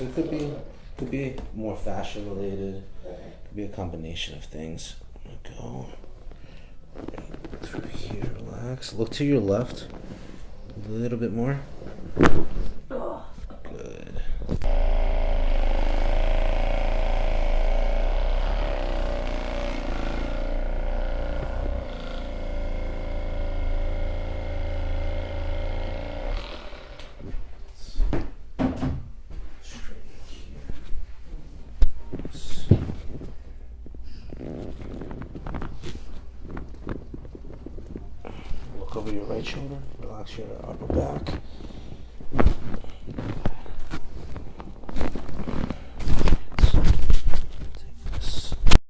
So it could be more fascia related. Could be a combination of things. Go through here. Relax. Look to your left. A little bit more. Good. Look over your right shoulder. Relax your upper back.